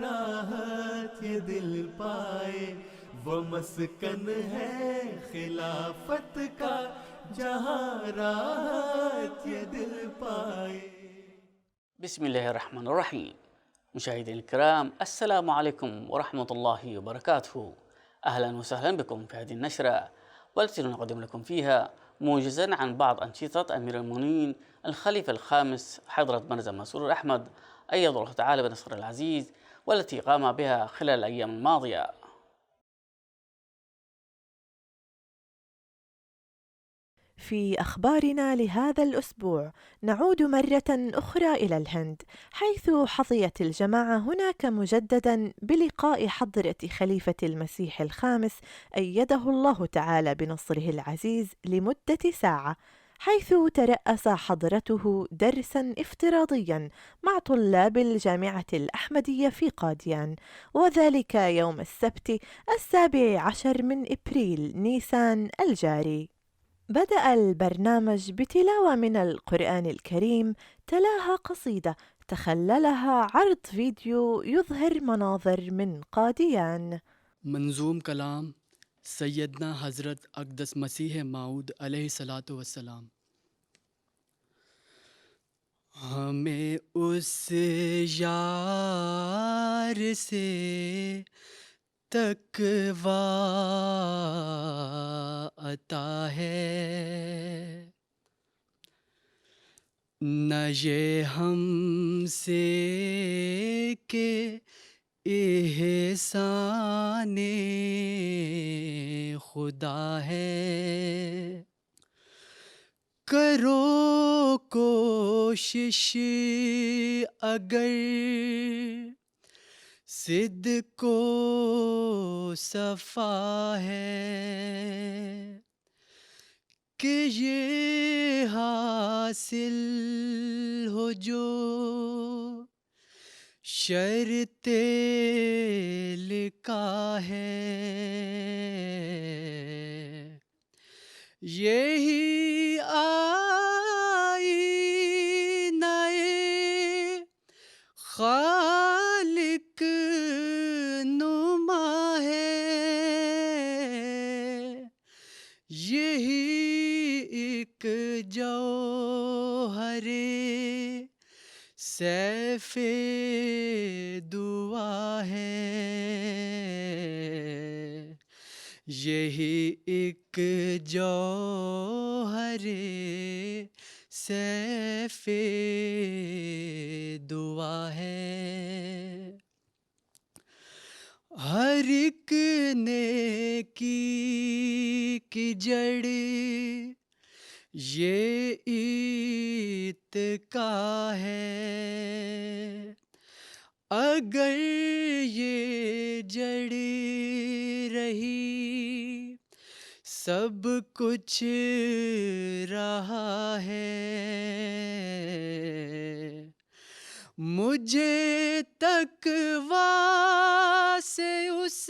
راحت یہ دل پائے، وہ مسکن ہے خلافت کا، جہاں راحت یہ دل پائے۔ بسم الله الرحمن الرحيم. مشاهدينا الكرام، السلام عليكم ورحمة الله وبركاته. أهلا وسهلا بكم في هذه النشرة، والتي نقدم لكم فيها موجزا عن بعض أنشطة أمير المؤمنين الخليفة الخامس حضرة مرزا مسرور أحمد أيد الله تعالى بنصره العزيز، والتي قام بها خلال الأيام الماضية. في أخبارنا لهذا الأسبوع نعود مرة أخرى إلى الهند، حيث حظيت الجماعة هناك مجددا بلقاء حضرة خليفة المسيح الخامس أيده الله تعالى بنصره العزيز لمدة ساعة، حيث ترأس حضرته درسا افتراضيا مع طلاب الجامعة الأحمدية في قاديان، وذلك يوم السبت 17 من إبريل نيسان الجاري. بدأ البرنامج بتلاوة من القرآن الكريم تلاها قصيدة تخللها عرض فيديو يظهر مناظر من قاديان. منظوم کلام سیدنا حضرت اقدس مسیح موعود علیہ الصلاۃ والسلام۔ ہمیں اس یار سے تقویٰ عطا ہے، نہ یہ ہم سے کہ احسان خدا ہے، کرو کوشش اگر صدق و صفا ہے، کہ یہ حاصل ہو جو شرط لکھا ہے، یہی آئینہ خالق نما ہے، یہی ایک جوہر سیف دعا ہے، یہی ایک جوہر سیف دعا ہے، ہر ایک نیکی کی جڑ یہ اتقا ہے، اگر یہ جڑ رہی سب کچھ رہا ہے، مجھے تقویٰ سے اس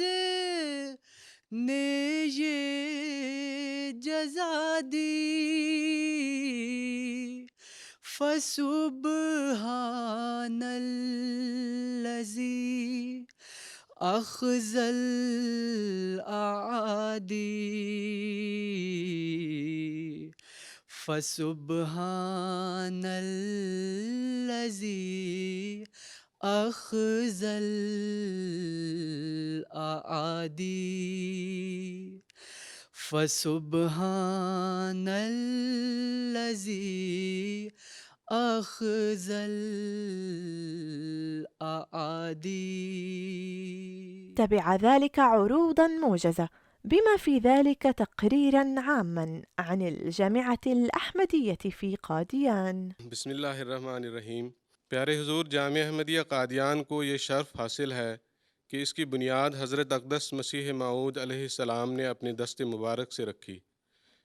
نے یہ جزا دی، فسبحان الذی اخذ الاعادی، فسبحان الذی اخذ الاعادی، فسبحان الذی اخذ الاعادی. تبع ذلك عروضا موجزة بما في ذلك تقريرا عاما عن الجامعة الأحمدية في قاديان. بسم اللہ الرحمن الرحیم۔ پیارے حضور، جامعہ احمدیہ قادیان کو یہ شرف حاصل ہے کہ اس کی بنیاد حضرت اقدس مسیح موعود علیہ السلام نے اپنے دست مبارک سے رکھی۔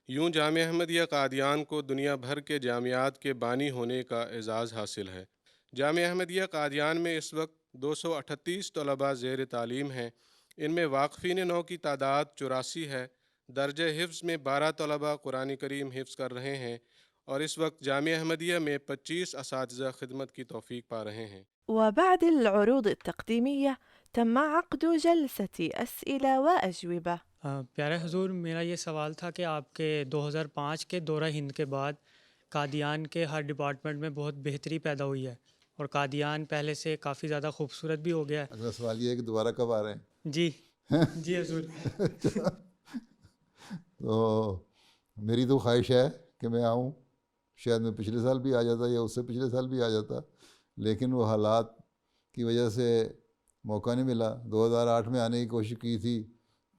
یوں جامعہ احمدیہ قادیان کو دنیا بھر کے جامعات کے بانی ہونے کا اعزاز حاصل ہے۔ جامعہ احمدیہ قادیان میں اس وقت 238 طلباء زیر تعلیم ہیں۔ ان میں واقفین نو کی تعداد 84 ہے۔ درجہ حفظ میں 12 طلباء قرآن کریم حفظ کر رہے ہیں، اور اس وقت جامعہ احمدیہ میں 25 اساتذہ خدمت کی توفیق پا رہے ہیں۔ وبعد العروض التقديمية تم عقد جلسة أسئلة وأجوبة. پیارے حضور، میرا یہ سوال تھا کہ آپ کے 2005 کے دورہ ہند کے بعد قادیان کے ہر ڈپارٹمنٹ میں بہت بہتری پیدا ہوئی ہے اور قادیان پہلے سے کافی زیادہ خوبصورت بھی ہو گیا ہے. اگلا سوال یہ ہے کہ دوبارہ کب آ رہے ہیں؟ جی جی حضور. تو میری تو خواہش ہے کہ میں آؤں. شاید میں پچھلے سال بھی آ جاتا یا اس سے پچھلے سال بھی آ جاتا، لیکن وہ حالات کی وجہ سے موقع نہیں ملا. 2008 میں آنے کی کوشش کی تھی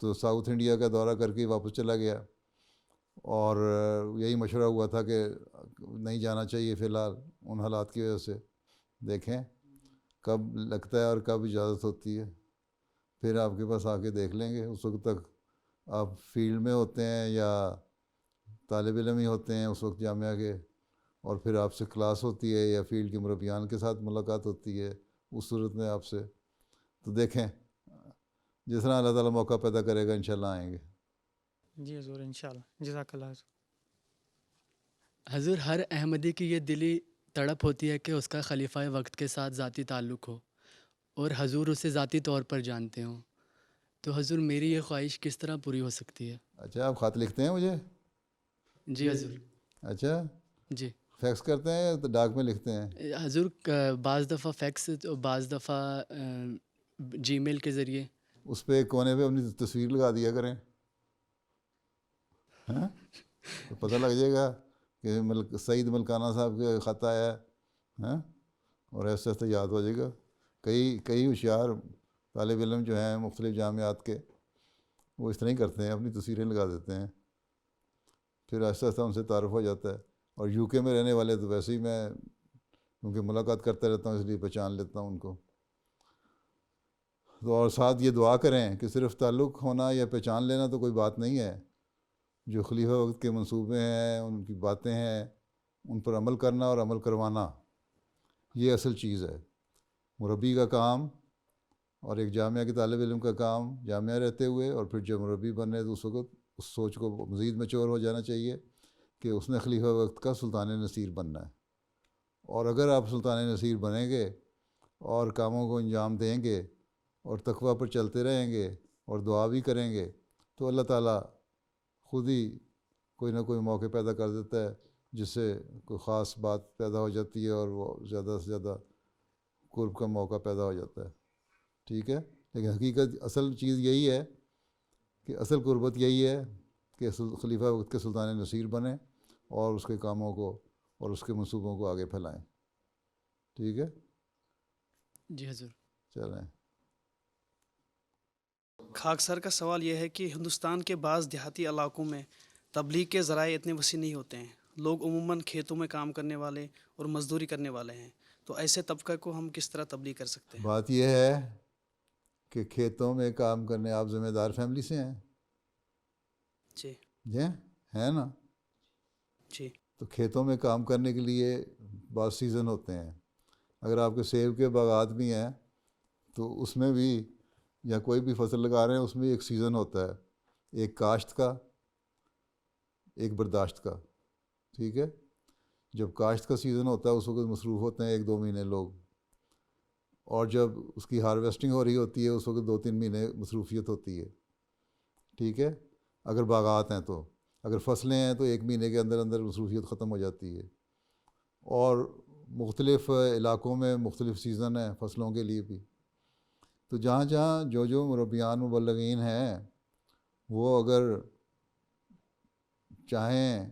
تو ساؤتھ انڈیا کا دورہ کر کے واپس چلا گیا، اور یہی مشورہ ہوا تھا کہ نہیں جانا چاہیے فی الحال ان حالات کی وجہ سے. دیکھیں کب لگتا ہے اور کب اجازت ہوتی ہے، پھر آپ کے پاس آ کے دیکھ لیں گے. اس وقت تک آپ فیلڈ میں ہوتے ہیں یا طالب علم ہی ہوتے ہیں اس وقت جامعہ کے، اور پھر آپ سے کلاس ہوتی ہے یا فیلڈ کے مربیان کے ساتھ ملاقات ہوتی ہے. اس صورت میں آپ سے تو دیکھیں جس طرح اللہ تعالیٰ موقع پیدا کرے گا انشاءاللہ آئیں گے. جی حضور انشاءاللہ. جزاک اللہ حضور. حضور، ہر احمدی کی یہ دلی تڑپ ہوتی ہے کہ اس کا خلیفہ وقت کے ساتھ ذاتی تعلق ہو اور حضور اسے ذاتی طور پر جانتے ہوں. تو حضور میری یہ خواہش کس طرح پوری ہو سکتی ہے؟ اچھا، آپ خط لکھتے ہیں مجھے؟ جی حضور. اچھا، جی فیکس کرتے ہیں تو ڈاک میں لکھتے ہیں؟ حضور، بعض دفعہ فیکس اور بعض دفعہ جی میل کے ذریعے. اس پہ ایک کونے پہ اپنی تصویر لگا دیا کریں، ہاں تو پتہ لگ جائے گا کہ سعید ملکانہ صاحب کا خط آیا ہے، ہاں، اور ایسے ایسے یاد ہو جائے گا. کئی ہوشیار طالب علم جو ہیں مختلف جامعات کے، وہ اس طرح ہی کرتے ہیں، اپنی تصویریں لگا دیتے ہیں، پھر آہستہ آہستہ ان سے تعارف ہو جاتا ہے. اور یو کے میں رہنے والے تو ویسے ہی میں کیونکہ ملاقات کرتا رہتا ہوں اس لیے پہچان لیتا ہوں ان کو. تو اور ساتھ یہ دعا کریں کہ صرف تعلق ہونا یا پہچان لینا تو کوئی بات نہیں ہے. جو خلیفہ وقت کے منصوبے ہیں، ان کی باتیں ہیں، ان پر عمل کرنا اور عمل کروانا، یہ اصل چیز ہے. مربی کا کام اور ایک جامعہ کے طالب علم کا کام جامعہ رہتے ہوئے، اور پھر جب مربی بننے تو اس وقت اس سوچ کو مزید میچور ہو جانا چاہیے کہ اس نے خلیفہ وقت کا سلطان نصیر بننا ہے. اور اگر آپ سلطان نصیر بنیں گے اور کاموں کو انجام دیں گے اور تقویٰ پر چلتے رہیں گے اور دعا بھی کریں گے تو اللہ تعالیٰ خود ہی کوئی نہ کوئی موقع پیدا کر دیتا ہے جس سے کوئی خاص بات پیدا ہو جاتی ہے اور وہ زیادہ سے زیادہ قرب کا موقع پیدا ہو جاتا ہے. ٹھیک ہے، لیکن حقیقت اصل چیز یہی ہے کہ اصل قربت یہی ہے کہ خلیفہ وقت کے سلطان نصیر بنیں اور اس کے کاموں کو اور اس کے منصوبوں کو آگے پھیلائیں. ٹھیک ہے، جی حضور. چلیں. خاک سر کا سوال یہ ہے کہ ہندوستان کے بعض دیہاتی علاقوں میں تبلیغ کے ذرائع اتنے وسیع نہیں ہوتے ہیں. لوگ عموماً کھیتوں میں کام کرنے والے اور مزدوری کرنے والے ہیں، تو ایسے طبقہ کو ہم کس طرح تبلیغ کر سکتے ہیں؟ بات یہ ہے کہ کھیتوں میں کام کرنے آپ ذمہ دار فیملی سے ہیں؟ جی جی ہیں نا. جی. تو کھیتوں میں کام کرنے کے لیے بعض سیزن ہوتے ہیں. اگر آپ کے سیب کے باغات بھی ہیں تو اس میں بھی یا کوئی بھی فصل لگا رہے ہیں اس میں ایک سیزن ہوتا ہے، ایک کاشت کا، ایک برداشت کا. ٹھیک ہے، جب کاشت کا سیزن ہوتا ہے اس وقت مصروف ہوتے ہیں 1-2 مہینے لوگ، اور جب اس کی ہارویسٹنگ ہو رہی ہوتی ہے اس وقت 2-3 مہینے مصروفیت ہوتی ہے. ٹھیک ہے، اگر باغات ہیں تو. اگر فصلیں ہیں تو 1 مہینے کے اندر اندر مصروفیت ختم ہو جاتی ہے. اور مختلف علاقوں میں مختلف سیزن ہیں فصلوں کے لیے بھی. تو جہاں جہاں جو مربیان مبلغین ہیں وہ اگر چاہیں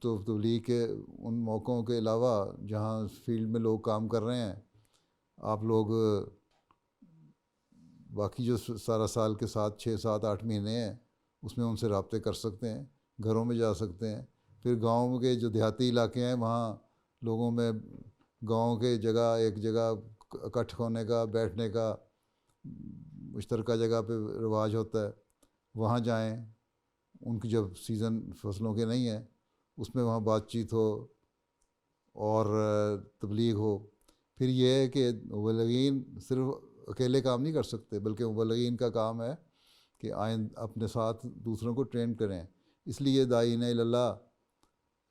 تو تبلیغ کے ان موقعوں کے علاوہ جہاں فیلڈ میں لوگ کام کر رہے ہیں، آپ لوگ باقی جو سارا سال کے 6-7-8 مہینے ہیں اس میں ان سے رابطے کر سکتے ہیں، گھروں میں جا سکتے ہیں. پھر گاؤں کے جو دیہاتی علاقے ہیں وہاں لوگوں میں گاؤں کے ایک جگہ اکٹھ ہونے کا، بیٹھنے کا مشترکہ جگہ پہ رواج ہوتا ہے، وہاں جائیں. ان کی جب سیزن فصلوں کے نہیں ہیں اس میں وہاں بات چیت ہو اور تبلیغ ہو. پھر یہ ہے کہ مبلغین صرف اکیلے کام نہیں کر سکتے بلکہ مبلغین کا کام ہے کہ آئیں اپنے ساتھ دوسروں کو ٹرین کریں. اس لیے داعین اللہ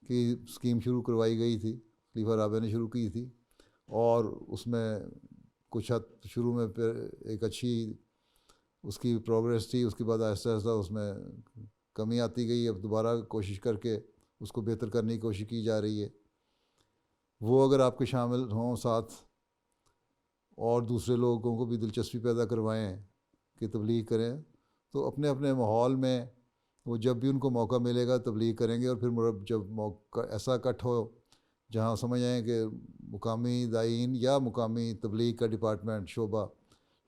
کی اسکیم شروع کروائی گئی تھی، خلیفہ رابع نے شروع کی تھی، اور اس میں کچھ حد شروع میں پھر ایک اچھی اس کی پروگریس تھی، اس کے بعد آہستہ آہستہ اس میں کمی آتی گئی، اب دوبارہ کوشش کر کے اس کو بہتر کرنے کی کوشش کی جا رہی ہے۔ وہ اگر آپ کے شامل ہوں ساتھ اور دوسرے لوگوں کو بھی دلچسپی پیدا کروائیں کہ تبلیغ کریں، تو اپنے اپنے ماحول میں وہ جب بھی ان کو موقع ملے گا تبلیغ کریں گے، اور پھر جب موقع ایسا اکٹھ ہو جہاں سمجھ آئیں کہ مقامی داعین یا مقامی تبلیغ کا ڈپارٹمنٹ شعبہ،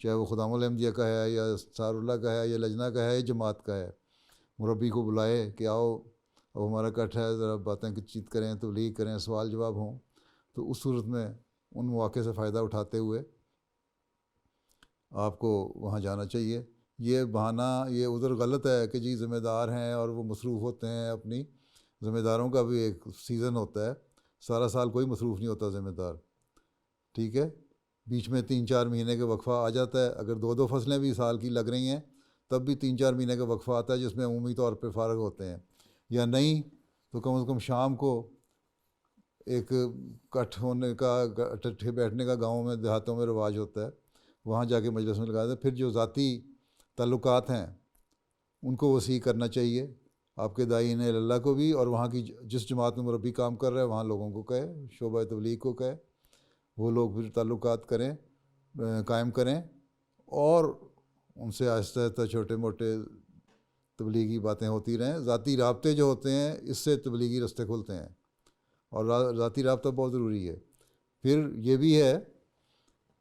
چاہے وہ خدام الحمدیہ کا ہے یا انصار اللہ کا ہے یا لجنہ کا ہے یا جماعت کا ہے، مربی کو بلائے کہ آؤ اب ہمارا اکٹھ ہے، ذرا باتیں چیت کریں، تبلیغ کریں، سوال جواب ہوں، تو اس صورت میں ان مواقع سے فائدہ اٹھاتے ہوئے آپ کو وہاں جانا چاہیے۔ یہ بہانہ، یہ عذر غلط ہے کہ جی ذمہ دار ہیں اور وہ مصروف ہوتے ہیں، اپنی ذمہ داروں کا بھی ایک سیزن ہوتا ہے، سارا سال کوئی مصروف نہیں ہوتا ذمہ دار، ٹھیک ہے، بیچ میں 3-4 مہینے کا وقفہ آ جاتا ہے، اگر 2 فصلیں بھی سال کی لگ رہی ہیں تب بھی 3-4 مہینے کا وقفہ آتا ہے جس میں عمومی طور پہ فارغ ہوتے ہیں، یا نہیں تو کم از کم شام کو ایک کٹھ ہونے کا، اکٹھے بیٹھنے کا گاؤں میں دیہاتوں میں رواج ہوتا ہے، وہاں جا کے مجلس میں لگا دیں۔ پھر جو ذاتی تعلقات ہیں ان کو وسیع کرنا چاہیے، آپ کے داعین اللہ کو بھی، اور وہاں کی جس جماعت میں مربی کام کر رہا ہے وہاں لوگوں کو کہے، شعبہ تبلیغ کو کہے، وہ لوگ پھر تعلقات کریں، قائم کریں، اور ان سے آہستہ آہستہ چھوٹے موٹے تبلیغی باتیں ہوتی رہیں۔ ذاتی رابطے جو ہوتے ہیں اس سے تبلیغی رستے کھلتے ہیں، اور ذاتی رابطہ بہت ضروری ہے۔ پھر یہ بھی ہے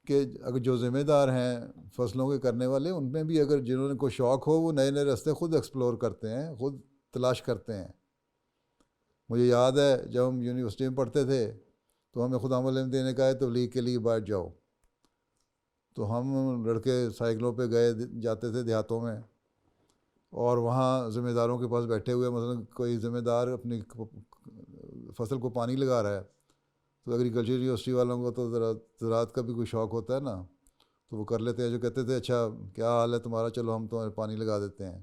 کہ اگر جو ذمہ دار ہیں فصلوں کے کرنے والے، ان میں بھی اگر جنہوں نے کوئی شوق ہو وہ نئے نئے راستے خود ایکسپلور کرتے ہیں، خود تلاش کرتے ہیں۔ مجھے یاد ہے جب ہم یونیورسٹی میں پڑھتے تھے تو ہمیں خدام الحمدیہ نے کہا ہے تبلیغ کے لیے باہر جاؤ، تو ہم لڑکے سائیکلوں پہ گئے جاتے تھے دیہاتوں میں، اور وہاں ذمہ داروں کے پاس بیٹھے ہوئے، مثلا کوئی ذمہ دار اپنی فصل کو پانی لگا رہا ہے، تو ایگریکلچر یونیورسٹی والوں کو تو زراعت کا بھی کوئی شوق ہوتا ہے نا، تو وہ کر لیتے ہیں، جو کہتے تھے اچھا کیا حال ہے تمہارا، چلو ہم تمہیں پانی لگا دیتے ہیں،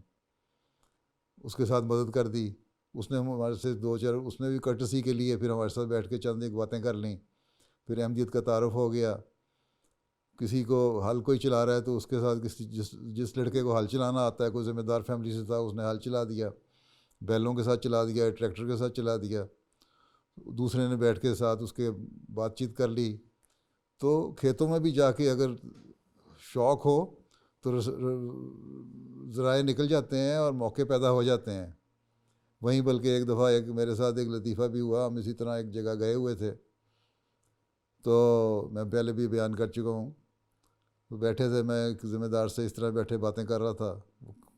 اس کے ساتھ مدد کر دی، اس نے ہمارے سے 2-4 اس نے بھی کرٹسی کے لیے پھر ہمارے ساتھ بیٹھ کے چند ایک باتیں کر لیں، پھر احمدیت کا تعارف ہو گیا۔ کسی کو ہل کوئی چلا رہا ہے تو اس کے ساتھ جس لڑکے کو ہل چلانا آتا ہے، کوئی ذمہ دار فیملی سے تھا، اس نے ہل چلا دیا، بیلوں کے ساتھ چلا دیا، ٹریکٹر کے ساتھ چلا دیا، دوسرے نے بیٹھ کے ساتھ اس کے بات چیت کر لی۔ تو کھیتوں میں بھی جا کے اگر شوق ہو تو ذرائع نکل جاتے ہیں اور موقع پیدا ہو جاتے ہیں وہیں۔ بلکہ ایک دفعہ میرے ساتھ ایک لطیفہ بھی ہوا، ہم اسی طرح ایک جگہ گئے ہوئے تھے، تو میں پہلے بھی بیان کر چکا ہوں، تو بیٹھے تھے، میں ایک ذمہ دار سے اس طرح بیٹھے باتیں کر رہا تھا،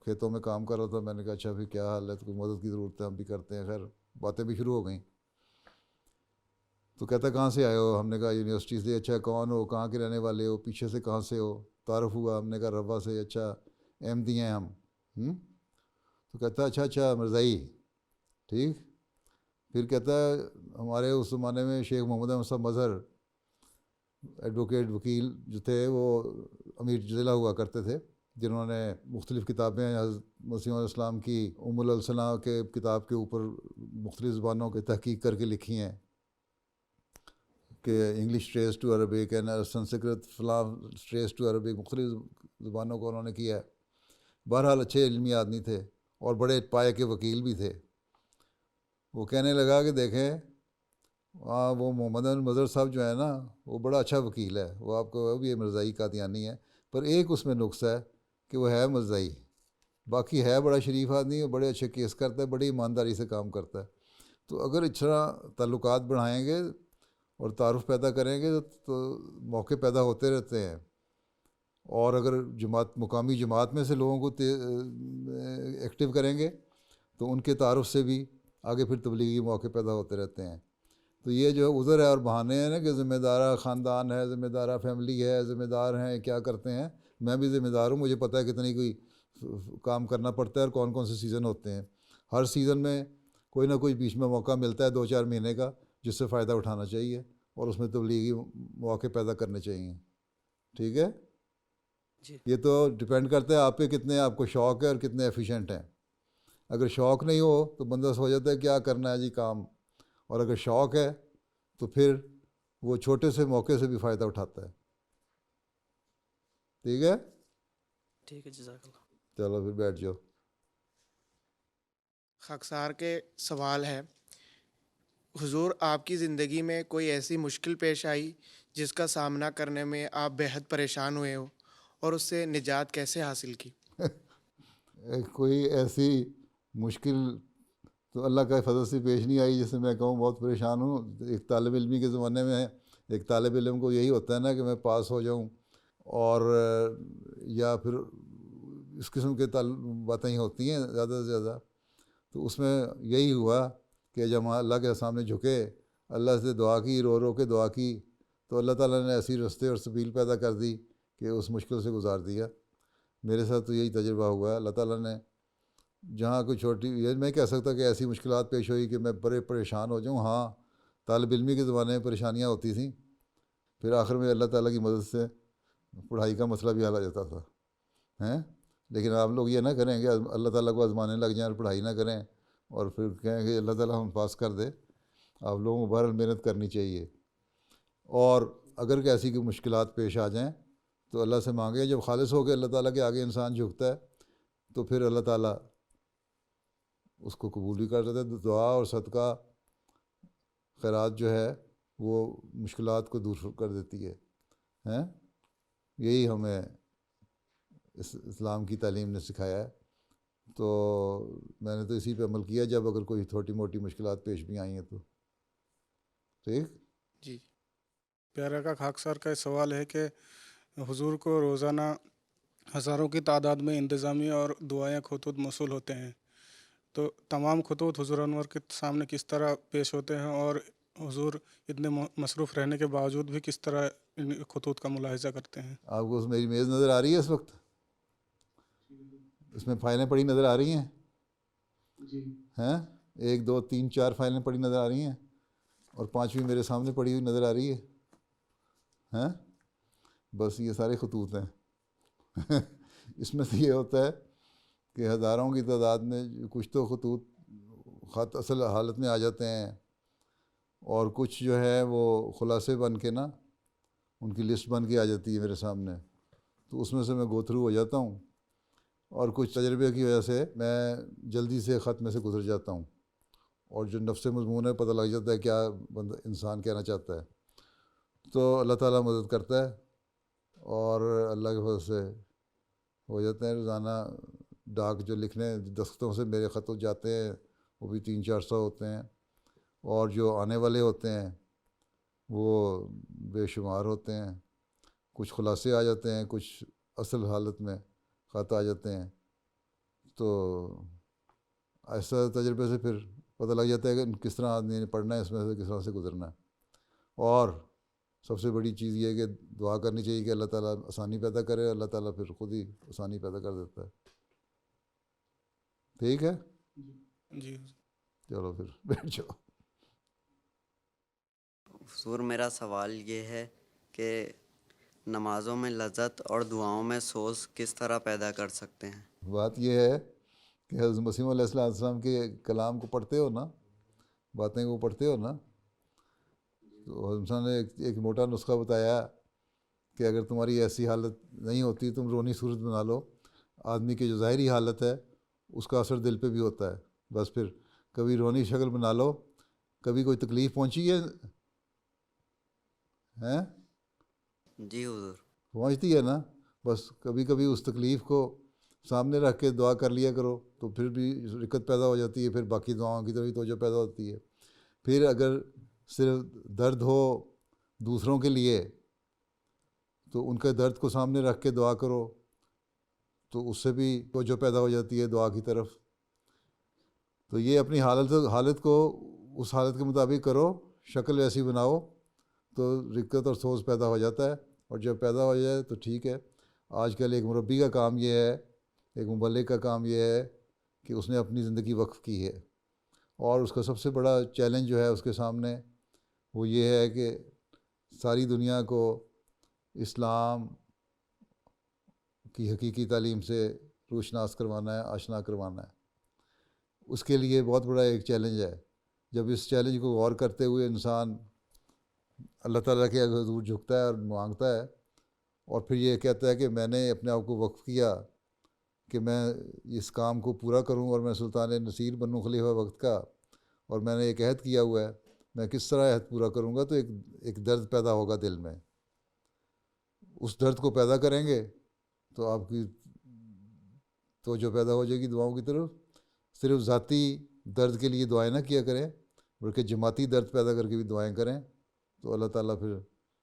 کھیتوں میں کام کر رہا تھا، میں نے کہا اچھا پھر کیا حال ہے، تو کوئی مدد کی ضرورت ہے، ہم بھی کرتے ہیں، خیر باتیں بھی شروع ہو گئیں۔ تو کہتا کہاں سے آئے ہو، ہم نے کہا یونیورسٹی سے۔ اچھا کون ہو، کہاں کے رہنے والے ہو، پیچھے سے کہاں سے ہو، تعارف ہوا، ہم نے کہا روا سے۔ اچھا احمدی ہیں ہم، تو کہتا اچھا مرزائی، ٹھیک۔ پھر کہتا ہے ہمارے اس زمانے میں شیخ محمد احمد صاحب مظہر ایڈوکیٹ وکیل جو تھے، وہ امیر ضلع ہوا کرتے تھے، جنہوں نے مختلف کتابیں حضرت مسیح علیہ السلام کی ام السنا کے کتاب کے اوپر مختلف زبانوں کی تحقیق کر کے لکھی ہیں، کہ English trace to Arabic and Sanskrit فلاں ٹریس ٹو عربک، مختلف زبانوں کو انہوں نے کیا ہے۔ بہرحال اچھے علمی آدمی تھے اور بڑے پائے کے وکیل بھی تھے۔ وہ کہنے لگا کہ دیکھیں وہ محمد احمد مظہر صاحب جو ہے نا، وہ بڑا اچھا وکیل ہے، وہ آپ کو وہ بھی مرزائی قادیانی ہے، پر ایک اس میں نقص ہے کہ وہ ہے مرزائی، باقی ہے بڑا شریف آدمی، بڑے اچھے کیس کرتا ہے، بڑی ایمانداری سے کام کرتا ہے۔ تو اگر اس طرح تعلقات بڑھائیں گے اور تعارف پیدا کریں گے تو موقع پیدا ہوتے رہتے ہیں، اور اگر مقامی جماعت میں سے لوگوں کو ایکٹیو کریں گے تو ان کے تعارف سے بھی آگے پھر تبلیغی موقع پیدا ہوتے رہتے ہیں۔ تو یہ جو عذر ہے اور بہانے ہیں نا کہ ذمہ دارہ خاندان ہے، ذمہ دارہ فیملی ہے، ذمہ دار ہیں، کیا کرتے ہیں، میں بھی ذمہ دار ہوں، مجھے پتہ ہے کتنی کوئی کام کرنا پڑتا ہے اور کون کون سے سیزن ہوتے ہیں۔ ہر سیزن میں کوئی نہ کوئی بیچ میں موقع ملتا ہے 2-4 مہینے کا، جس سے فائدہ اٹھانا چاہیے اور اس میں تبلیغی مواقع پیدا کرنے چاہیے، ٹھیک ہے جی۔ یہ تو ڈپینڈ کرتا ہے آپ پہ کتنے آپ کو شوق ہے اور کتنے ایفیشینٹ ہیں۔ اگر شوق نہیں ہو تو بندہ سو جاتا ہے کیا کرنا ہے جی کام، اور اگر شوق ہے تو پھر وہ چھوٹے سے موقع سے بھی فائدہ اٹھاتا ہے۔ ٹھیک ہے؟ ٹھیک ہے، جزاک اللہ. چلو پھر بیٹھ جاؤ. خاکسار کے سوال ہے، حضور آپ کی زندگی میں کوئی ایسی مشکل پیش آئی جس کا سامنا کرنے میں آپ بے حد پریشان ہوئے ہو اور اس سے نجات کیسے حاصل کی؟ کوئی ایسی مشکل تو اللہ کا فضل سے پیش نہیں آئی جس سے میں کہوں بہت پریشان ہوں. ایک طالب علمی کے زمانے میں ایک طالب علم کو یہی ہوتا ہے نا کہ میں پاس ہو جاؤں، اور یا پھر اس قسم کے باتیں ہی ہوتی ہیں زیادہ سے زیادہ. تو اس میں یہی ہوا کہ جب اللہ کے سامنے جھکے، اللہ سے دعا کی، رو رو کے دعا کی، تو اللہ تعالیٰ نے ایسی رستے اور سبیل پیدا کر دی کہ اس مشکل سے گزار دیا. میرے ساتھ تو یہی تجربہ ہوا ہے. اللہ تعالیٰ نے جہاں کوئی چھوٹی، یہ میں کہہ سکتا کہ ایسی مشکلات پیش ہوئی کہ میں بڑے پریشان ہو جاؤں. ہاں، طالب علمی کے زمانے میں پریشانیاں ہوتی تھیں، پھر آخر میں اللہ تعالیٰ کی مدد سے پڑھائی کا مسئلہ بھی حل ہو جاتا تھا ہیں. لیکن آپ لوگ یہ نہ کریں کہ اللہ تعالیٰ کو آزمانے لگ جائیں اور پڑھائی نہ کریں اور پھر کہیں کہ اللہ تعالیٰ ہم پاس کر دے. آپ لوگوں کو بہرحال محنت کرنی چاہیے، اور اگر کہ ایسی کوئی مشکلات پیش آ جائیں تو اللہ سے مانگے. جب خالص ہو کے اللہ تعالیٰ کے آگے انسان جھکتا ہے تو پھر اللہ تعالیٰ اس کو قبول بھی کر دیتا ہے. دعا اور صدقہ خیرات جو ہے وہ مشکلات کو دور کر دیتی ہے ہیں. یہی ہمیں اسلام کی تعلیم نے سکھایا ہے. تو میں نے تو اسی پہ عمل کیا جب اگر کوئی چھوٹی موٹی مشکلات پیش بھی آئی ہیں تو. ٹھیک جی. پیارے کا خاکسار کا سوال ہے کہ حضور کو روزانہ ہزاروں کی تعداد میں انتظامی اور دعائیں خطوط موصول ہوتے ہیں، تو تمام خطوط حضور انور کے سامنے کس طرح پیش ہوتے ہیں، اور حضور اتنے مصروف رہنے کے باوجود بھی کس طرح ان خطوط کا ملاحظہ کرتے ہیں؟ آپ کو میری میز نظر آ رہی ہے اس وقت؟ اس میں فائلیں پڑی نظر آ رہی ہیں؟ جی. ہیں 1 2 3 4 فائلیں پڑی نظر آ رہی ہیں، اور 5ویں میرے سامنے پڑی ہوئی نظر آ رہی ہے. ہیں بس یہ سارے خطوط ہیں. اس میں سے یہ ہوتا ہے کہ ہزاروں کی تعداد میں کچھ تو خط اصل حالت میں آ جاتے ہیں، اور کچھ جو ہے وہ خلاصے بن کے نا ان کی لسٹ بن کے آ جاتی ہے میرے سامنے. تو اس میں سے میں گو تھرو ہو جاتا ہوں، اور کچھ تجربے کی وجہ سے میں جلدی سے خط میں سے گزر جاتا ہوں، اور جو نفس مضمون ہے پتہ لگ جاتا ہے کیا بندہ انسان کہنا چاہتا ہے. تو اللہ تعالیٰ مدد کرتا ہے، اور اللہ کے فضل سے ہو جاتے ہیں. روزانہ ڈاک جو لکھنے دستخطوں سے میرے خط جاتے ہیں وہ بھی 300-400 ہوتے ہیں، اور جو آنے والے ہوتے ہیں وہ بے شمار ہوتے ہیں. کچھ خلاصے آ جاتے ہیں، کچھ اصل حالت میں خط آ جاتے ہیں. تو ایسا تجربے سے پھر پتہ لگ جاتا ہے کہ کس طرح آدمی نے پڑھنا ہے، اس میں سے کس طرح سے گزرنا ہے. اور سب سے بڑی چیز یہ ہے کہ دعا کرنی چاہیے کہ اللہ تعالیٰ آسانی پیدا کرے. اللہ تعالیٰ پھر خود ہی آسانی پیدا کر دیتا ہے. ٹھیک ہے؟ جی. چلو پھر بیٹھ جاؤ. حضور میرا سوال یہ ہے کہ نمازوں میں لذت اور دعاؤں میں سوز کس طرح پیدا کر سکتے ہیں؟ بات یہ ہے کہ حضرت مسیح علیہ السلام کے کلام کو پڑھتے ہو نا، باتیں کو پڑھتے ہو نا، تو حضرت نے ایک موٹا نسخہ بتایا کہ اگر تمہاری ایسی حالت نہیں ہوتی تم رونی صورت بنا لو. آدمی کی جو ظاہری حالت ہے اس کا اثر دل پہ بھی ہوتا ہے. بس پھر کبھی رونی شکل بنا لو. کبھی کوئی تکلیف پہنچی ہے ہیں؟ جی حضور. پہنچتی ہے نا. بس کبھی کبھی اس تکلیف کو سامنے رکھ کے دعا کر لیا کرو تو پھر بھی رکت پیدا ہو جاتی ہے. پھر باقی دعاؤں کی طرف توجہ پیدا ہوتی ہے. پھر اگر صرف درد ہو دوسروں کے لیے تو ان کے درد کو سامنے رکھ کے دعا کرو تو اس سے بھی توجہ پیدا ہو جاتی ہے دعا کی طرف. تو یہ اپنی حالت کو اس حالت کے مطابق کرو، شکل ایسی بناؤ تو رکت اور سوز پیدا ہو جاتا ہے. اور جب پیدا ہو جائے تو ٹھیک ہے. آج کل ایک مربی کا کام یہ ہے، ایک مبلغ کا کام یہ ہے کہ اس نے اپنی زندگی وقف کی ہے، اور اس کا سب سے بڑا چیلنج جو ہے اس کے سامنے وہ یہ ہے کہ ساری دنیا کو اسلام کی حقیقی تعلیم سے روشناس کروانا ہے، آشنا کروانا ہے. اس کے لیے بہت بڑا ایک چیلنج ہے. جب اس چیلنج کو غور کرتے ہوئے انسان اللہ تعالیٰ کے حضور جھکتا ہے اور مانگتا ہے اور پھر یہ کہتا ہے کہ میں نے اپنے آپ کو وقف کیا کہ میں اس کام کو پورا کروں اور میں سلطان نصیر بنوں خلیفہ وقت کا، اور میں نے ایک عہد کیا ہوا ہے، میں کس طرح عہد پورا کروں گا، تو ایک درد پیدا ہوگا دل میں. اس درد کو پیدا کریں گے تو آپ کی توجہ پیدا ہو جائے گی دعاؤں کی طرف. صرف ذاتی درد کے لیے دعائیں نہ کیا کریں، بلکہ جماعتی درد پیدا کر کے بھی دعائیں کریں، تو اللہ تعالیٰ پھر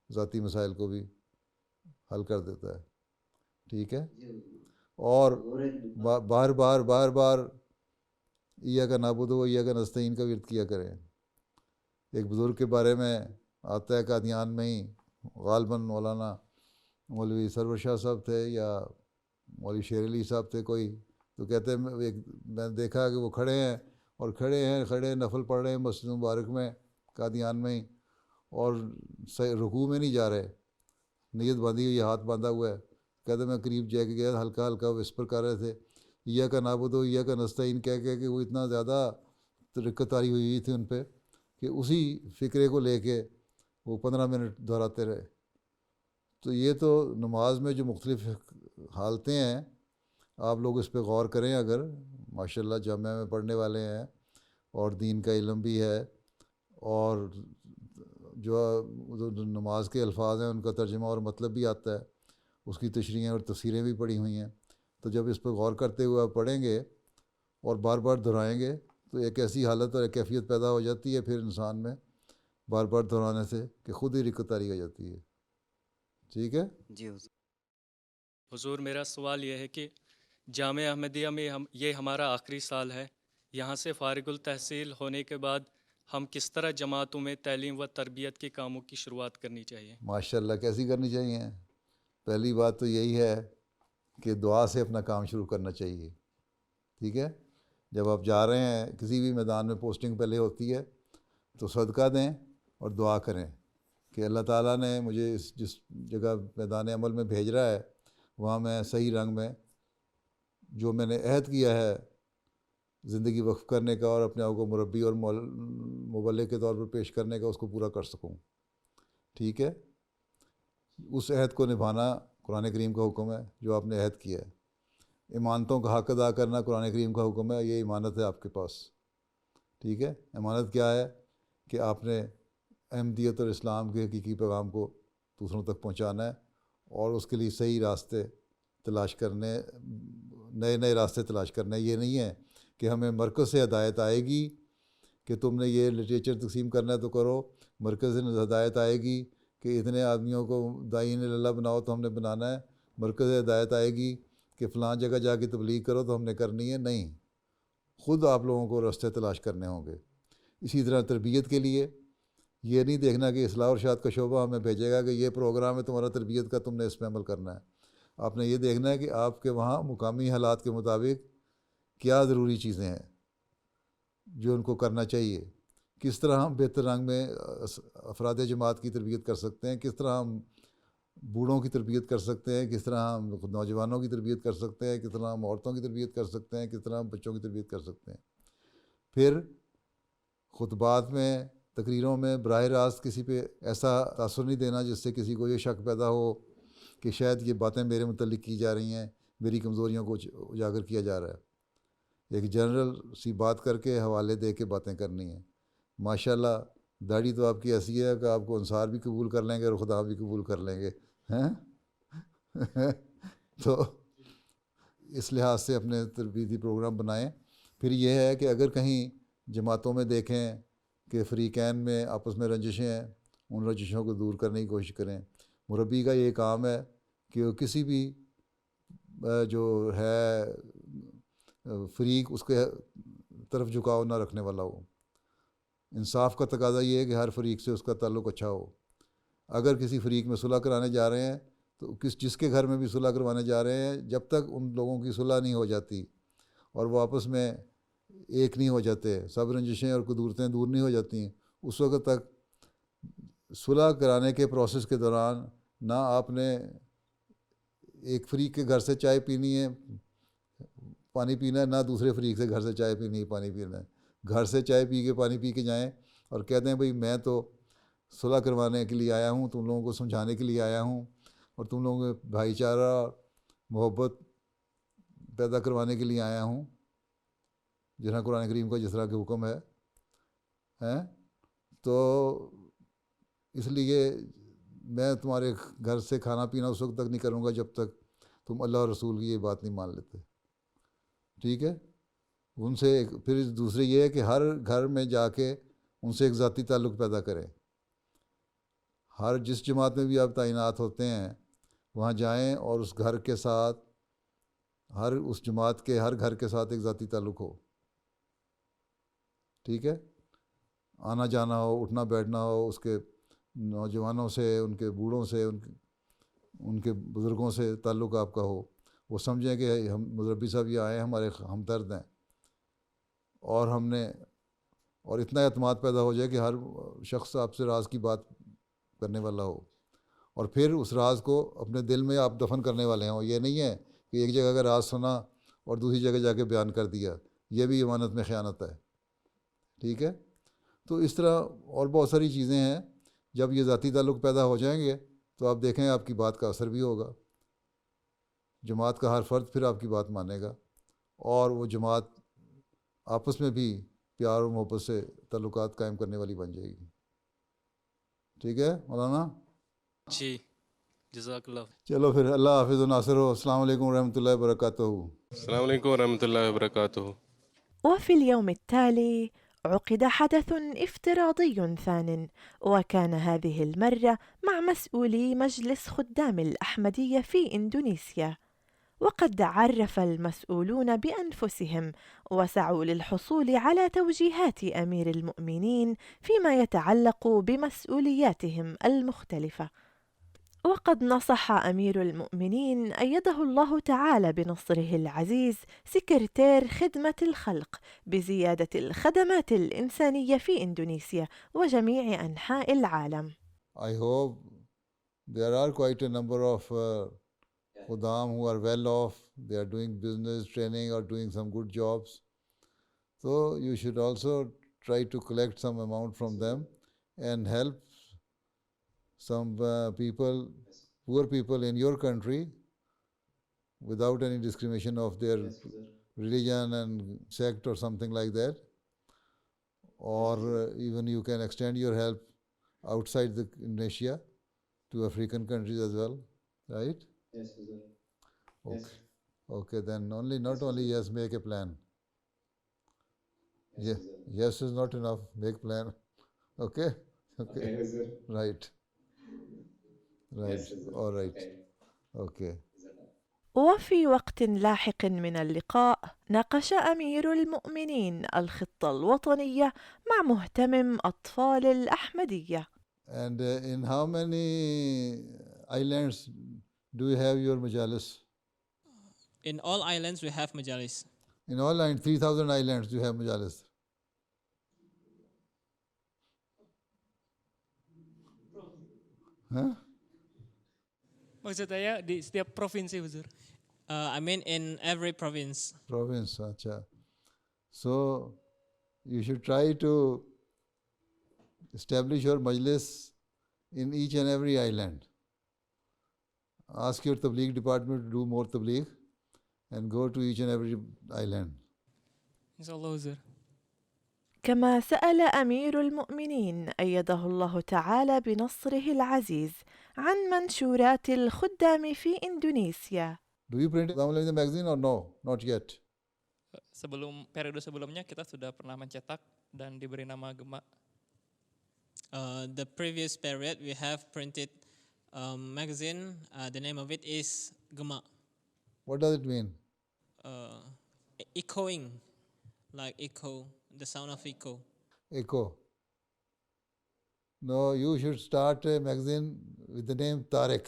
ذاتی مسائل کو بھی حل کر دیتا ہے. ٹھیک ہے. اور بار بار ایاک نعبد و ایاک نستعین کا ورد کیا کریں. ایک بزرگ کے بارے میں آتا ہے قادیان میں ہی، غالباً مولانا مولوی سرور شاہ صاحب تھے یا مولوی شیر علی صاحب تھے کوئی، تو کہتے ہیں میں نے دیکھا کہ وہ کھڑے ہیں نفل پڑھ رہے ہیں مسجد مبارک میں قادیان میں ہی، اور رکوع میں نہیں جا رہے، نیت باندھی ہوئی، ہاتھ باندھا ہوا ہے. کہتے میں قریب جا کے گیا، ہلکا ہلکا وسپر کر رہے تھے ایاک نعبد و ایاک نستعین کہہ کہ وہ اتنا زیادہ رکت آری ہوئی تھی ان پہ کہ اسی فکرے کو لے کے وہ 15 منٹ دہراتے رہے. تو یہ تو نماز میں جو مختلف حالتیں ہیں، آپ لوگ اس پہ غور کریں. اگر ماشاءاللہ جامعہ میں پڑھنے والے ہیں اور دین کا علم بھی ہے، اور جو نماز کے الفاظ ہیں ان کا ترجمہ اور مطلب بھی آتا ہے، اس کی تشریحیں اور تفسیریں بھی پڑھی ہوئی ہیں، تو جب اس پہ غور کرتے ہوئے آپ پڑھیں گے اور بار بار دہرائیں گے تو ایک ایسی حالت اور ایک کیفیت پیدا ہو جاتی ہے پھر انسان میں بار بار دہرانے سے کہ خود ہی رکت طاری ہو جاتی ہے. ٹھیک ہے. جی حضور. حضور میرا سوال یہ ہے کہ جامعہ احمدیہ میں یہ ہمارا آخری سال ہے، یہاں سے فارغ التحصیل ہونے کے بعد ہم کس طرح جماعتوں میں تعلیم و تربیت کے کاموں کی شروعات کرنی چاہیے؟ ماشاءاللہ کیسی کرنی چاہیے؟ پہلی بات تو یہی ہے کہ دعا سے اپنا کام شروع کرنا چاہیے. ٹھیک ہے. جب آپ جا رہے ہیں کسی بھی میدان میں، پوسٹنگ پہلے ہوتی ہے تو صدقہ دیں اور دعا کریں کہ اللہ تعالیٰ نے مجھے جس جگہ میدان عمل میں بھیج رہا ہے وہاں میں صحیح رنگ میں جو میں نے عہد کیا ہے زندگی وقف کرنے کا اور اپنے آپ کو مربی اور مبلغ کے طور پر پیش کرنے کا، اس کو پورا کر سکوں. ٹھیک ہے. اس عہد کو نبھانا قرآن کریم کا حکم ہے جو آپ نے عہد کیا ہے. امانتوں کا حق ادا کرنا قرآن کریم کا حکم ہے، یہ امانت ہے آپ کے پاس. ٹھیک ہے. امانت کیا ہے کہ آپ نے احمدیت اور اسلام کے حقیقی پیغام کو دوسروں تک پہنچانا ہے، اور اس کے لیے صحیح راستے تلاش کرنے، نئے راستے تلاش کرنے. یہ نہیں ہے کہ ہمیں مرکز سے ہدایت آئے گی کہ تم نے یہ لٹریچر تقسیم کرنا ہے تو کرو، مرکز سے ہدایت آئے گی کہ اتنے آدمیوں کو داعین اللہ بناؤ تو ہم نے بنانا ہے، مرکز سے ہدایت آئے گی کہ فلاں جگہ جا کے تبلیغ کرو تو ہم نے کرنی ہے. نہیں، خود آپ لوگوں کو راستے تلاش کرنے ہوں گے. اسی طرح تربیت کے لیے یہ نہیں دیکھنا کہ اصلاح اور ارشاد کا شعبہ ہمیں بھیجے گا کہ یہ پروگرام ہے تمہارا تربیت کا، تم نے اس پہ عمل کرنا ہے. آپ نے یہ دیکھنا ہے کہ آپ کے وہاں مقامی حالات کے مطابق کیا ضروری چیزیں ہیں جو ان کو کرنا چاہیے، کس طرح ہم بہتر رنگ میں افراد جماعت کی تربیت کر سکتے ہیں، کس طرح ہم بوڑھوں کی تربیت کر سکتے ہیں، کس طرح ہم نوجوانوں کی تربیت کر سکتے ہیں، کس طرح ہم عورتوں کی تربیت کر سکتے ہیں، کس طرح ہم بچوں کی تربیت کر سکتے ہیں. پھر خطبات میں، تقریروں میں براہ راست کسی پہ ایسا تاثر نہیں دینا جس سے کسی کو یہ شک پیدا ہو کہ شاید یہ باتیں میرے متعلق کی جا رہی ہیں، میری کمزوریوں کو اجاگر کیا جا رہا ہے. ایک جنرل سی بات کر کے حوالے دے کے باتیں کرنی ہیں. ماشاءاللہ داڑھی تو آپ کی ایسی ہے کہ آپ کو انصار بھی قبول کر لیں گے اور خدا بھی قبول کر لیں گے ہیں. تو اس لحاظ سے اپنے تربیتی پروگرام بنائیں. پھر یہ ہے کہ اگر کہیں جماعتوں میں دیکھیں کہ فریقین میں آپس میں رنجشیں ہیں، ان رنجشوں کو دور کرنے کی کوشش کریں. مربی کا یہ کام ہے کہ وہ کسی بھی جو ہے فریق اس کے طرف جھکاؤ نہ رکھنے والا ہو. انصاف کا تقاضا یہ ہے کہ ہر فریق سے اس کا تعلق اچھا ہو. اگر کسی فریق میں صلح کرانے جا رہے ہیں تو جس کے گھر میں بھی صلح کروانے جا رہے ہیں، جب تک ان لوگوں کی صلح نہیں ہو جاتی اور وہ آپس میں ایک نہیں ہو جاتے، سب رنجشیں اور قدورتیں دور نہیں ہو جاتی ہیں، اس وقت تک صلح کرانے کے پروسیس کے دوران نہ آپ نے ایک فریق کے گھر سے چائے پینی ہے، پانی پینا ہے، نہ دوسرے فریق سے گھر سے چائے پینی ہے، پانی پینا ہے. گھر سے چائے پی کے پانی پی کے جائیں اور کہتے ہیں بھئی میں تو صلح کروانے کے لیے آیا ہوں، تم لوگوں کو سمجھانے کے لیے آیا ہوں، اور تم لوگوں میں بھائی چارہ محبت پیدا کروانے کے لیے آیا ہوں، جس طرح قرآن کریم کا جس طرح کے حکم ہے ہیں، تو اس لیے میں تمہارے گھر سے کھانا پینا اس وقت تک نہیں کروں گا جب تک تم اللہ اور رسول کی یہ بات نہیں مان لیتے. ٹھیک ہے. ان سے پھر دوسری یہ ہے کہ ہر گھر میں جا کے ان سے ایک ذاتی تعلق پیدا کریں. ہر جس جماعت میں بھی آپ تعینات ہوتے ہیں وہاں جائیں اور اس گھر کے ساتھ، اس جماعت کے ہر گھر کے ساتھ ایک ذاتی تعلق ہو. ٹھیک ہے. آنا جانا ہو، اٹھنا بیٹھنا ہو، اس کے نوجوانوں سے، ان کے بوڑھوں سے، ان کے بزرگوں سے تعلق آپ کا ہو. وہ سمجھیں کہ ہم مدربی صاحب یہ آئے ہیں، ہمارے ہمدرد ہیں، اور اتنا اعتماد پیدا ہو جائے کہ ہر شخص آپ سے راز کی بات کرنے والا ہو، اور پھر اس راز کو اپنے دل میں آپ دفن کرنے والے ہوں. یہ نہیں ہے کہ ایک جگہ کا راز سنا اور دوسری جگہ جا کے بیان کر دیا، یہ بھی امانت میں خیانت ہے. ٹھیک ہے. تو اس طرح اور بہت ساری چیزیں ہیں. جب یہ ذاتی تعلق پیدا ہو جائیں گے تو آپ دیکھیں آپ کی بات کا اثر بھی ہوگا. جماعت کا ہر فرد پھر آپ کی بات مانے گا، اور وہ جماعت آپس میں بھی پیار اور محبت سے تعلقات قائم کرنے والی بن جائے گی. ٹھیک ہے مولانا جی، جزاک اللہ. چلو پھر اللہ حافظ و ناصر ہو. السلام علیکم ورحمۃ اللہ وبرکاتہ. السلام علیکم ورحمۃ اللہ وبرکاتہ. وفي اليوم التالي عقد حدث افتراضي ثان، وكان هذه المرة مع مسؤولي مجلس خدام الأحمدية في إندونيسيا. وقد عرف المسؤولون بأنفسهم وسعوا للحصول على توجيهات أمير المؤمنين فيما يتعلق بمسؤولياتهم المختلفة. وقد نصح أمير المؤمنين أيده الله تعالى بنصره العزيز سكرتير خدمة الخلق بزيادة الخدمات الإنسانية في إندونيسيا وجميع أنحاء العالم. I hope there are quite a number of Khudam who are well off. They are doing business training or doing some good jobs. So you should also try to collect some amount from them and help some people, poor people in your country, without any discrimination of their religion and sect or something like that. Or even you can extend your help outside the Indonesia to African countries as well, right? Yes, sir. Okay. Yes. Okay, then not only yes, make a plan. Yes, Yeah, sir. yes is not enough. Make plan. Okay. Okay. Okay, sir. Right. Right. Yes, sir. All right. Okay. Okay. وفي وقت لاحق من اللقاء ناقش أمير المؤمنين الخطة الوطنية مع مهتمم أطفال الأحمدية. And in how many islands do you have your majalis? In all islands we have majalis. In all 3,000 islands do you have majalis? Huh? Maksud saya di setiap provinsi, Huzur. I mean in every province. Province, acha. So you should try to establish your majlis in each and every island. Ask your tabligh department to do more tabligh and go to each and every island. Inshallah, Huzur. كما سأل أمير المؤمنين أيده الله تعالى بنصره العزيز عن منشورات الخدام في إندونيسيا. Do you print Islam in the magazine or no? Not yet. Periode sebelumnya kita sudah pernah mencetak dan diberi nama Gema. The previous period we have printed magazine. The name of it is Gema. What does it mean? Echoing, like echo, the sound of echo. Echo. No, you should start a magazine with the name Tariq.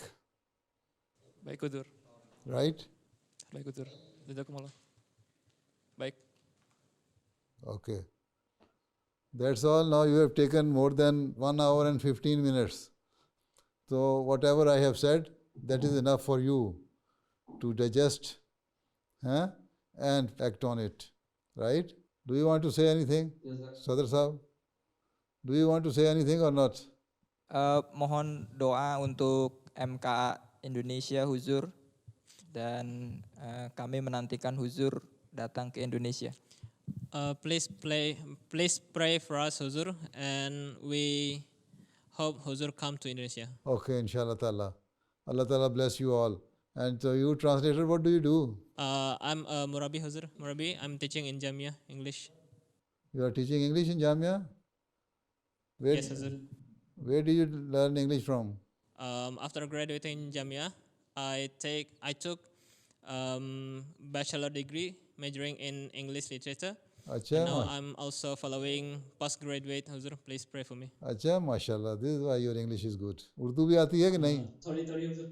Baik, Huzur. Right? Baik, Huzur. Jazakumullah. Baik. Okay. That's all. Now you have taken more than 1 hour and 15 minutes. So whatever I have said, that is enough for you to digest and act on it. Right? Do you want to say anything? Yes, Sadr Sahab? Do you want to say anything or not? Mohon doa untuk MK Indonesia Huzur dan kami menantikan Huzur datang ke Indonesia. Please pray for us, Huzur, and we hope Huzur come to Indonesia. Okay, inshallah ta'ala. Allah ta'ala bless you all. And so you translator, what do you do? I'm Murabi, Huzur. Murabi, I'm teaching in Jamia, English. You are teaching English in Jamia? Yes, Huzur. Where do you learn English from? After graduating in Jamia, I took bachelor degree majoring in English literature. Achha, Now I'm also following postgraduate, Huzur. Please pray for me. Achha, mashallah. This is why your English is good. Urdu bhi aati hai ki nahi? Thodi, Huzur.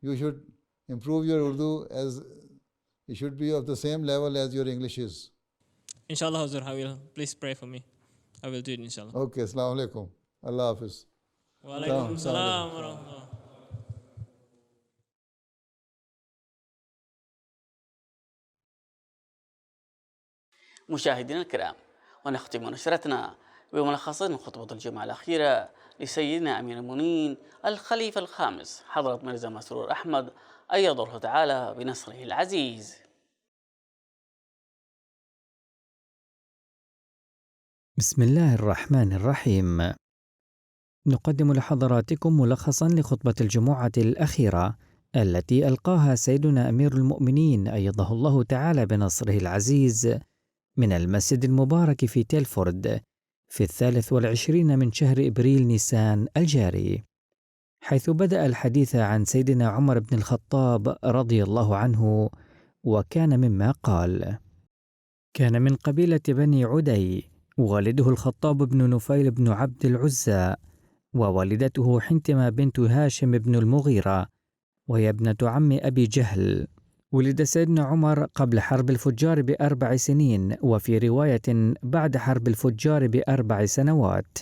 you should improve your Urdu as it should be of the same level as your English is. Inshallah, Huzur, I will. Please pray for me. I will do it, inshallah. Okay, assalamu alaikum. Allah Hafiz. Wa alaikum salam wa rahmatullah. مشاهدينا الكرام، ونختم نشرتنا بملخص من خطبة الجمعة الأخيرة لسيدنا أمير المؤمنين الخليفة الخامس حضرة مرزا مسرور أحمد أيد الله تعالى بنصره العزيز. بسم الله الرحمن الرحيم. نقدم لحضراتكم ملخصا لخطبة الجمعة الأخيرة التي ألقاها سيدنا أمير المؤمنين أيده الله تعالى بنصره العزيز من المسجد المبارك في تيلفورد في 23 من شهر إبريل نيسان الجاري، حيث بدأ الحديث عن سيدنا عمر بن الخطاب رضي الله عنه، وكان مما قال: كان من قبيلة بني عدي، والده الخطاب بن نفيل بن عبد العزى، ووالدته حنتمة بنت هاشم بن المغيرة، وهي ابنة عم أبي جهل. ولد سيدنا عمر قبل حرب الفجار ب4 سنين، وفي رواية بعد حرب الفجار ب4 سنوات،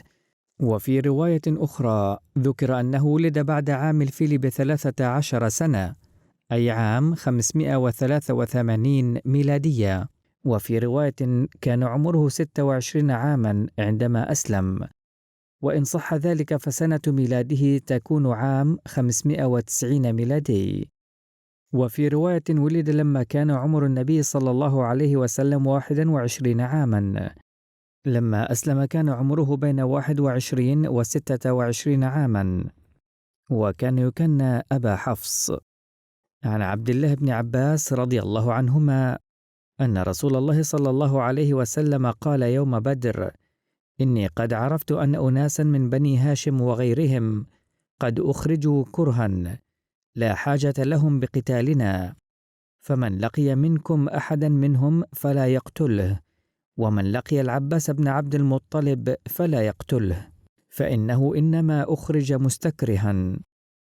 وفي رواية أخرى ذكر أنه ولد بعد عام الفيل ب13 سنة، أي عام 583 ميلادية، وفي رواية كان عمره 26 عاما عندما أسلم، وإن صح ذلك فسنة ميلاده تكون عام 590 ميلادي. وفي رواية ولد لما كان عمر النبي صلى الله عليه وسلم 21 عاما، لما أسلم كان عمره بين 21 و 26 عاما، وكان يكنى أبا حفص. عن عبد الله بن عباس رضي الله عنهما أن رسول الله صلى الله عليه وسلم قال يوم بدر: إني قد عرفت أن أناسا من بني هاشم وغيرهم قد أخرجوا كرها لا حاجة لهم بقتالنا، فمن لقي منكم أحدا منهم فلا يقتله، ومن لقي العباس بن عبد المطلب فلا يقتله، فإنه إنما أخرج مستكرها.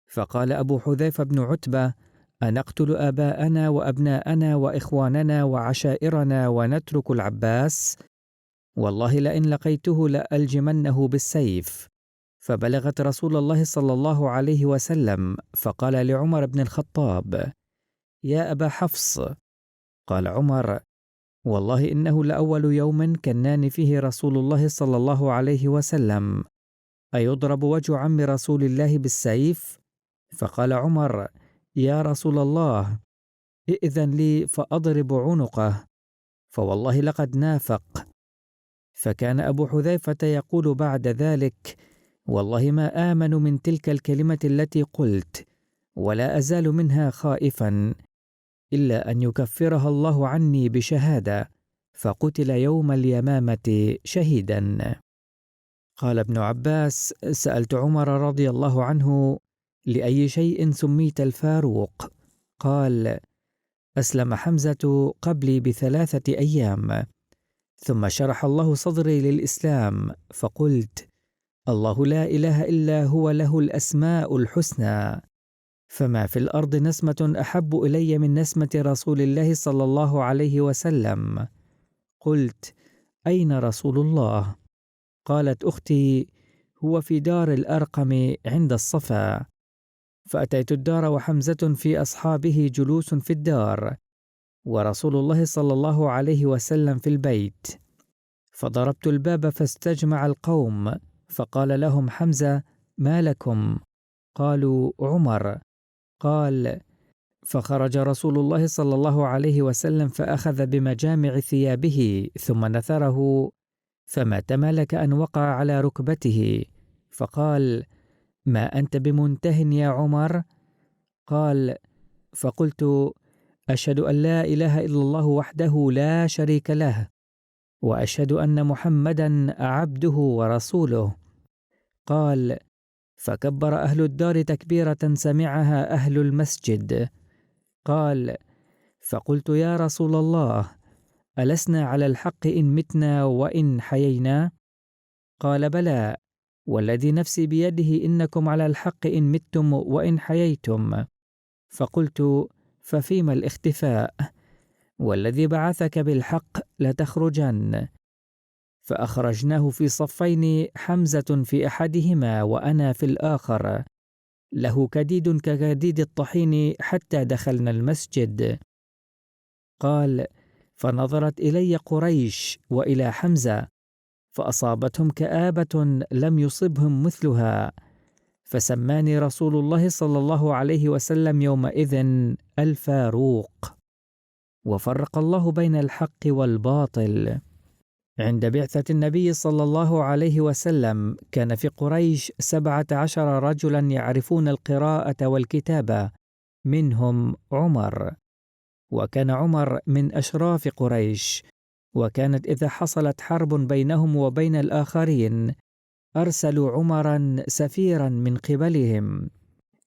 فقال أبو حذيفة بن عتبة: أنقتل آباءنا وأبناءنا وإخواننا وعشائرنا ونترك العباس؟ والله لئن لقيته لألجمنه بالسيف. فبلغت رسول الله صلى الله عليه وسلم، فقال لعمر بن الخطاب: يا أبا حفص. قال عمر: والله إنه لأول يوم كناني فيه رسول الله صلى الله عليه وسلم، أيضرب وجه عم رسول الله بالسيف؟ فقال عمر: يا رسول الله، ائذن لي فأضرب عنقه، فوالله لقد نافق. فكان أبو حذيفة يقول بعد ذلك: والله ما آمن من تلك الكلمة التي قلت، ولا أزال منها خائفا، إلا أن يكفرها الله عني بشهادة، فقتل يوم اليمامة شهيدا. قال ابن عباس: سألت عمر رضي الله عنه: لأي شيء سميت الفاروق؟ قال: أسلم حمزة قبلي ب3 أيام، ثم شرح الله صدري للإسلام، فقلت: الله لا إله إلا هو له الأسماء الحسنى، فما في الأرض نسمة أحب إلي من نسمة رسول الله صلى الله عليه وسلم. قلت: أين رسول الله؟ قالت أختي: هو في دار الأرقم عند الصفا. فأتيت الدار وحمزة في أصحابه جلوس في الدار، ورسول الله صلى الله عليه وسلم في البيت، فضربت الباب فاستجمع القوم، فقال لهم حمزة: ما لكم؟ قالوا: عمر. قال: فخرج رسول الله صلى الله عليه وسلم فأخذ بمجامع ثيابه ثم نثره، فما تمالك أن وقع على ركبته، فقال: ما أنت بمنته يا عمر؟ قال: فقلت: أشهد أن لا إله إلا الله وحده لا شريك له، وأشهد أن محمدا عبده ورسوله. قال: فكبر أهل الدار تكبيرة سمعها أهل المسجد. قال: فقلت: يا رسول الله، ألسنا على الحق إن متنا وإن حيينا؟ قال: بلى، والذي نفسي بيده إنكم على الحق إن متم وإن حييتم. فقلت: ففيما الاختفاء؟ والذي بعثك بالحق لتخرجن. فأخرجناه في صفين، حمزة في أحدهما وأنا في الآخر، له كديد ككديد الطحين، حتى دخلنا المسجد. قال: فنظرت إلي قريش وإلى حمزة، فأصابتهم كآبة لم يصبهم مثلها، فسماني رسول الله صلى الله عليه وسلم يومئذ الفاروق. وفرق الله بين الحق والباطل. عند بعثة النبي صلى الله عليه وسلم كان في قريش 17 رجلا يعرفون القراءة والكتابة، منهم عمر. وكان عمر من أشراف قريش، وكانت إذا حصلت حرب بينهم وبين الآخرين أرسلوا عمرا سفيرا من قبلهم.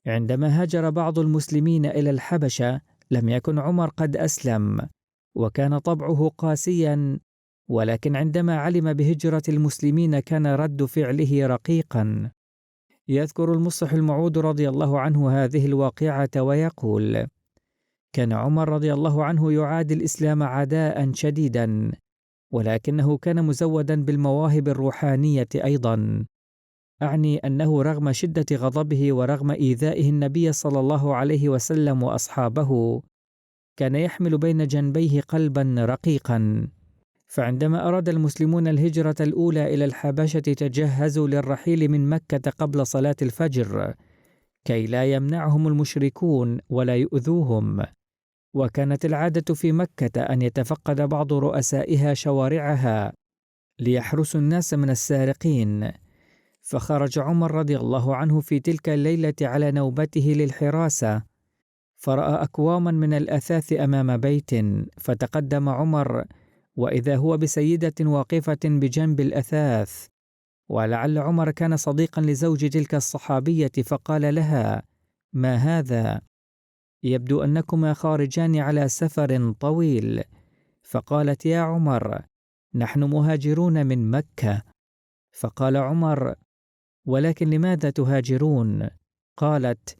عندما هاجر بعض المسلمين إلى الحبشة لم يكن عمر قد أسلم، وكان طبعه قاسيا، ولكن عندما علم بهجرة المسلمين كان رد فعله رقيقا. يذكر المصلح الموعود رضي الله عنه هذه الواقعة ويقول: كان عمر رضي الله عنه يعادي الإسلام عداء شديدا، ولكنه كان مزودا بالمواهب الروحانية أيضا. أعني أنه رغم شدة غضبه ورغم إيذائه النبي صلى الله عليه وسلم وأصحابه، كان يحمل بين جنبيه قلبا رقيقا. فعندما أراد المسلمون الهجرة الأولى إلى الحبشة تجهزوا للرحيل من مكة قبل صلاة الفجر كي لا يمنعهم المشركون ولا يؤذوهم. وكانت العادة في مكة أن يتفقد بعض رؤسائها شوارعها ليحرسوا الناس من السارقين. فخرج عمر رضي الله عنه في تلك الليلة على نوبته للحراسة، فرأى أكواما من الأثاث أمام بيت، فتقدم عمر وإذا هو بسيدة واقفة بجنب الأثاث، ولعل عمر كان صديقا لزوج تلك الصحابية، فقال لها: ما هذا؟ يبدو أنكما خارجان على سفر طويل. فقالت: يا عمر، نحن مهاجرون من مكة. فقال عمر: ولكن لماذا تهاجرون؟ قالت: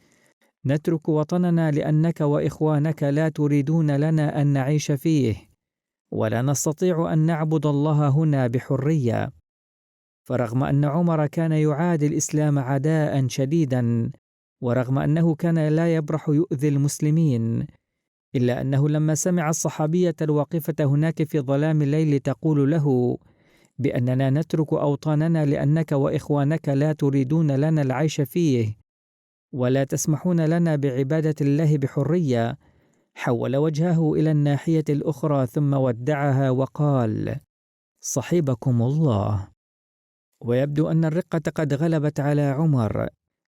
نترك وطننا لأنك وإخوانك لا تريدون لنا أن نعيش فيه، ولا نستطيع أن نعبد الله هنا بحرية. فرغم أن عمر كان يعادي الإسلام عداء شديدا، ورغم أنه كان لا يبرح يؤذي المسلمين، إلا أنه لما سمع الصحابية الواقفة هناك في ظلام الليل تقول له بأننا نترك أوطاننا لأنك وإخوانك لا تريدون لنا العيش فيه ولا تسمحون لنا بعبادة الله بحرية، حول وجهه إلى الناحية الأخرى ثم ودعها وقال: صحبكم الله. ويبدو أن الرقة قد غلبت على عمر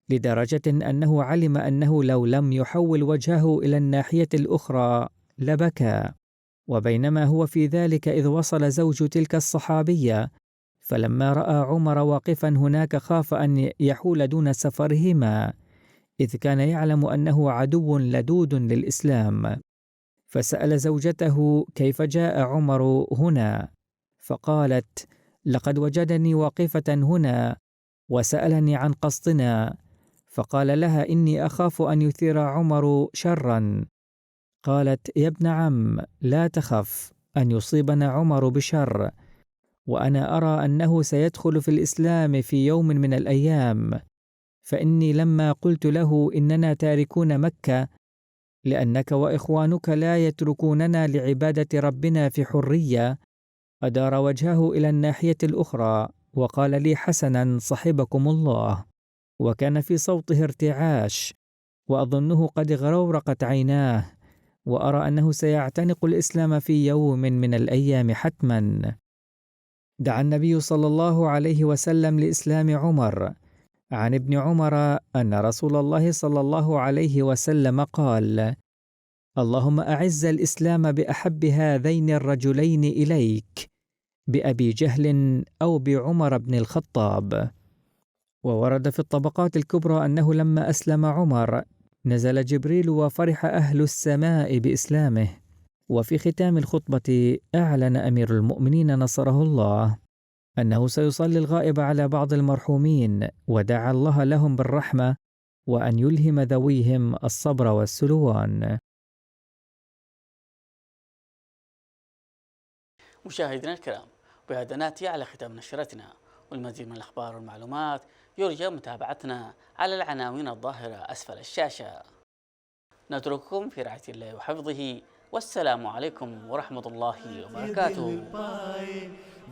لدرجة أنه علم أنه لو لم يحول وجهه إلى الناحية الأخرى لبكى. وبينما هو في ذلك إذ وصل زوج تلك الصحابية، فلما رأى عمر واقفا هناك خاف أن يحول دون سفرهما، إذ كان يعلم أنه عدو لدود للإسلام. فسأل زوجته كيف جاء عمر هنا، فقالت: لقد وجدني واقفة هنا وسألني عن قصدنا، فقال لها: إني أخاف أن يثير عمر شرا. قالت: يا ابن عم، لا تخف أن يصيبنا عمر بشر، وأنا أرى أنه سيدخل في الإسلام في يوم من الأيام، فإني لما قلت له إننا تاركون مكة لأنك وإخوانك لا يتركوننا لعبادة ربنا في حرية، أدار وجهه إلى الناحية الأخرى وقال لي: حسنا صحبكم الله. وكان في صوته ارتعاش، وأظنه قد غرورقت عيناه، وأرى أنه سيعتنق الإسلام في يوم من الأيام حتما. دعا النبي صلى الله عليه وسلم لإسلام عمر. عن ابن عمر أن رسول الله صلى الله عليه وسلم قال: اللهم أعز الإسلام بأحب هذين الرجلين إليك، بأبي جهل أو بعمر بن الخطاب. وورد في الطبقات الكبرى أنه لما أسلم عمر نزل جبريل وفرح أهل السماء بإسلامه. وفي ختام الخطبة أعلن أمير المؤمنين نصره الله أنه سيصلي الغائب على بعض المرحومين، ودعا الله لهم بالرحمة وأن يلهم ذويهم الصبر والسلوان. مشاهدينا الكرام، بهذا ناتي على ختام نشرتنا، والمزيد من الأخبار والمعلومات يرجى متابعتنا على العناوين الظاهرة أسفل الشاشة. نترككم في رعاية الله وحفظه، والسلام عليكم ورحمة الله وبركاته.